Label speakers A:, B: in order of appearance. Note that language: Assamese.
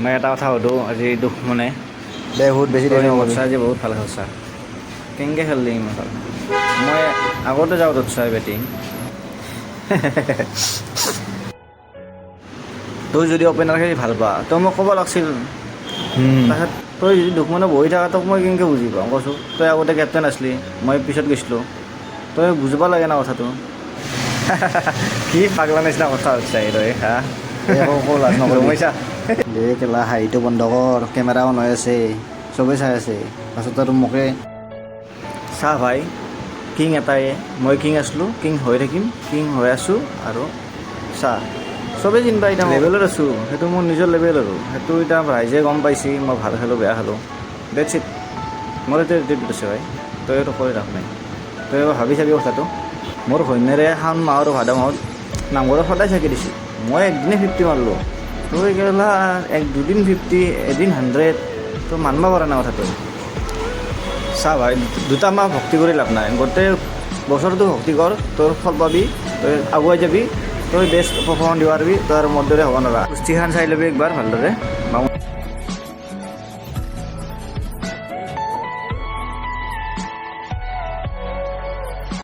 A: মই এটা কথা সুধোঁ আজি দুখ মানে
B: বহুত বেছি দেৰি নকৰিবি।
A: খেলছা আজি বহুত ভাল খেলছা কেনেকৈ খেললি ইমান ভাল মই আগতে যাওঁ তোত চাই বেটিং তই যদি অপেনাৰ খেলি ভাল পা তই মোক ক'ব লাগিছিল তাৰপিছত তই যদি দুখমনে বহি থাকা তোক মই কেনেকৈ বুজি পাওঁ কৈছোঁ তই আগতে কেপ্টেইন আছিলি মই পিছত গৈছিলোঁ তই বুজিব লাগে না কথাটো কি পাগলা নিচিনা কথা হৈছে তই হা
B: একো লাজ নকৰিবি
A: জমাইছা
B: দে কেলা হাঁহিটো বন্ধ কৰ কেমেৰা অন হৈ আছে চবেই চাই আছে পাছত আৰু মোকে
A: চা ভাই কিং এটাই মই কিং আছিলোঁ কিং হৈ থাকিম কিং হৈ আছোঁ আৰু চা চবেই চিন্তা এতিয়া লেভেলত আছোঁ সেইটো মোৰ নিজৰ লেভেল আৰু সেইটো এতিয়া ৰাইজে গম পাইছে মই ভাল খেলোঁ বেয়া খেলোঁ ডেটছ ইট মোৰ এতিয়া এটিটিউড আছে ভাই তই এইটো কৰি লাভ নাই তই এবাৰ ভাবি চাবি কথাটো মোৰ ঘৈণীয়েৰে শাওণ মাহ আৰু ভাদ মাহত নামঘৰত সদায় চাকি দিছোঁ মই একদিনে 50 মাৰিলোঁ তই গেলা দুদিন 50 এদিন 100 তই মানিব পৰা নাই কথাটো চা ভাই দুটা মাহ ভক্তি কৰি লাভ নাই গোটেই বছৰটো ভক্তি কৰ তোৰ ফল পাবি তই আগুৱাই যাবি তই বেষ্ট পাৰফৰ্মেঞ্চ দিব পাৰিবি তই আৰু মোৰ দৰে হ'ব নোৱাৰা কুস্তিখান চাই ল'বি একবাৰ ভালদৰে